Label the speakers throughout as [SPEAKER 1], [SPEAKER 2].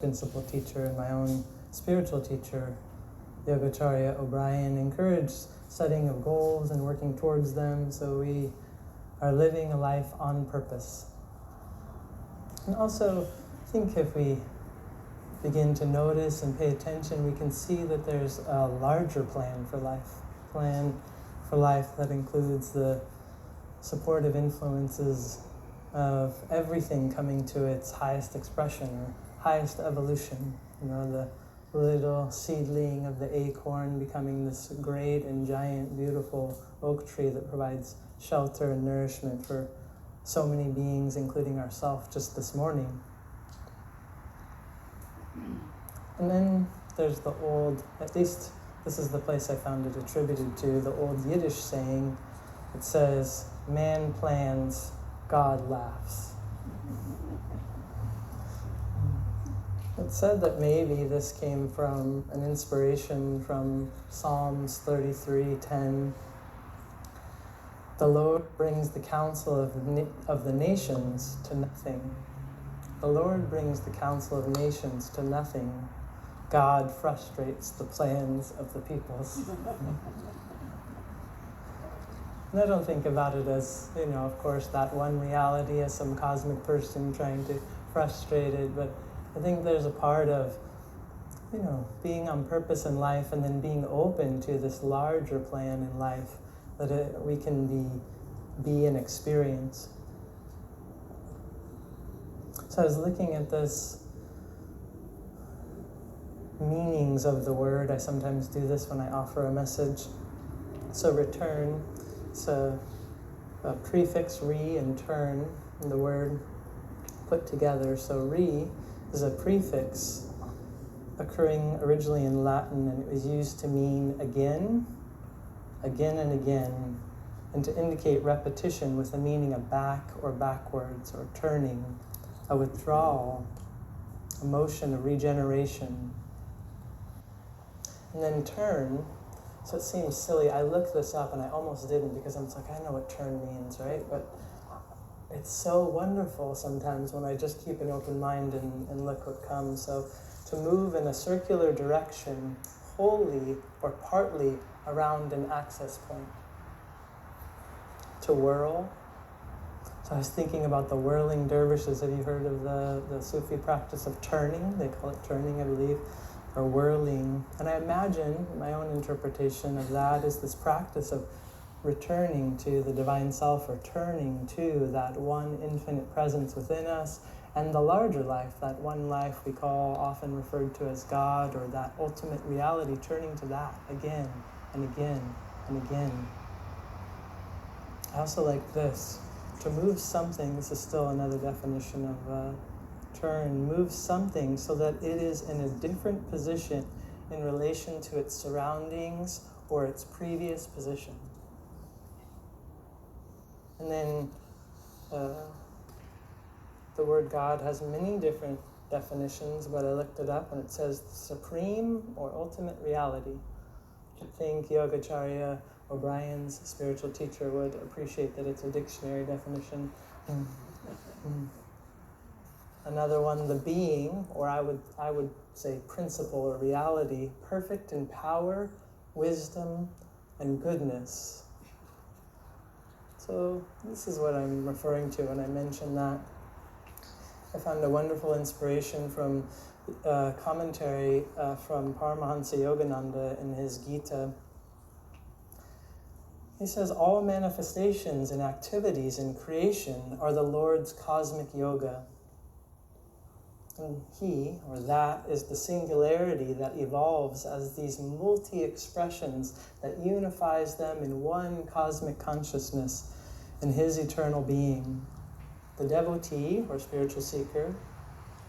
[SPEAKER 1] principal teacher and my own spiritual teacher, Yogacharya O'Brien, encouraged setting of goals and working towards them, so we are living a life on purpose. And also, I think if we begin to notice and pay attention, we can see that there's a larger plan for life that includes the supportive influences of everything coming to its highest expression or highest evolution. You know, the little seedling of the acorn becoming this great and giant, beautiful oak tree that provides shelter and nourishment for so many beings, including ourselves, just this morning. And then there's the old, at least this is the place I found it attributed to, the old Yiddish saying. It says, "Man plans, God laughs." It said that maybe this came from an inspiration from Psalms 33:10. The Lord brings the counsel of the nations to nothing. The Lord brings the counsel of nations to nothing. God frustrates the plans of the peoples. And I don't think about it as, of course, that one reality as some cosmic person trying to frustrate it, but I think there's a part of, being on purpose in life and then being open to this larger plan in life that we can be and experience. So I was looking at this meanings of the word. I sometimes do this when I offer a message. So return, it's a prefix re and turn, the word put together. So re is a prefix occurring originally in Latin, and it was used to mean again, again and again, and to indicate repetition with the meaning of back or backwards or turning, a withdrawal, a motion, a regeneration. And then turn, so it seems silly. I looked this up and I almost didn't because I'm like, I know what turn means, right? But it's so wonderful sometimes when I just keep an open mind and look what comes. So to move in a circular direction, wholly or partly around an access point. To whirl. So I was thinking about the whirling dervishes. Have you heard of the Sufi practice of turning? They call it turning, I believe, or whirling. And I imagine my own interpretation of that is this practice of returning to the divine self, or turning to that one infinite presence within us, and the larger life, that one life we call, often referred to as God, or that ultimate reality, turning to that again and again and again. I also like this, to move something. This is still another definition of turn. Move something so that it is in a different position in relation to its surroundings or its previous position. And then the word God has many different definitions, but I looked it up and it says supreme or ultimate reality. I think Yogacharya O'Brien's spiritual teacher would appreciate that it's a dictionary definition. Another one, the being, or I would say principle or reality, perfect in power, wisdom, and goodness. So this is what I'm referring to when I mention that. I found a wonderful inspiration from commentary from Paramahansa Yogananda in his Gita. He says, all manifestations and activities in creation are the Lord's cosmic yoga. And he, or that, is the singularity that evolves as these multi-expressions that unifies them in one cosmic consciousness in his eternal being. The devotee, or spiritual seeker,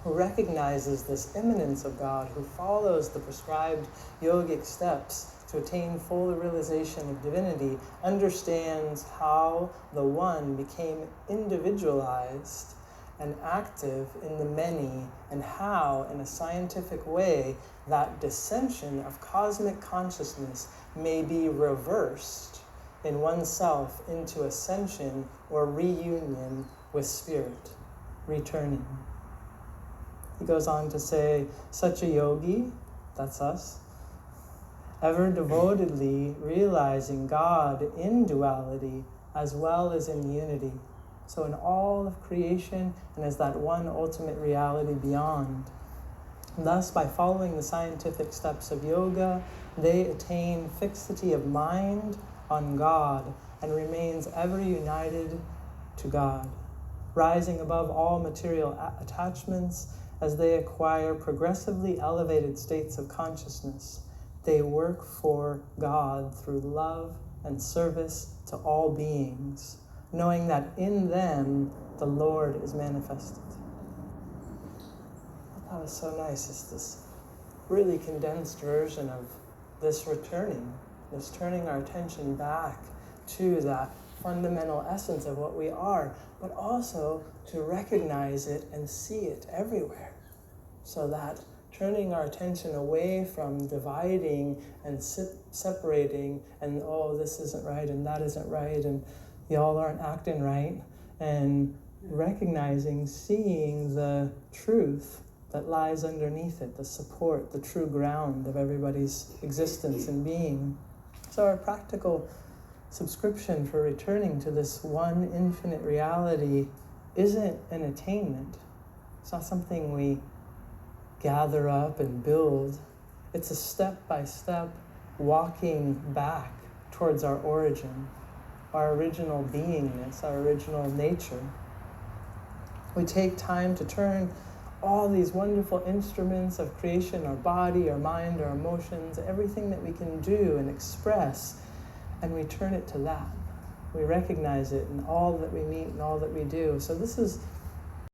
[SPEAKER 1] who recognizes this immanence of God, who follows the prescribed yogic steps to attain full realization of divinity, understands how the one became individualized and active in the many, and how, in a scientific way, that descension of cosmic consciousness may be reversed in oneself into ascension or reunion with spirit, returning. He goes on to say, such a yogi, that's us, ever devotedly realizing God in duality as well as in unity. So in all of creation and as that one ultimate reality beyond. And thus, by following the scientific steps of yoga, they attain fixity of mind on God and remains ever united to God, rising above all material attachments as they acquire progressively elevated states of consciousness. They work for God through love and service to all beings, knowing that in them the Lord is manifested. That was so nice. It's this really condensed version of this turning our attention back to that fundamental essence of what we are, but also to recognize it and see it everywhere. So that turning our attention away from dividing and separating and, oh, this isn't right and that isn't right and y'all aren't acting right, and recognizing, seeing the truth that lies underneath it, the support, the true ground of everybody's existence and being. So our practical subscription for returning to this one infinite reality isn't an attainment. It's not something we gather up and build. It's a step-by-step walking back towards our origin, our original beingness, our original nature. We take time to turn all these wonderful instruments of creation, our body, our mind, our emotions, everything that we can do and express, and we turn it to that. We recognize it in all that we meet and all that we do. So this is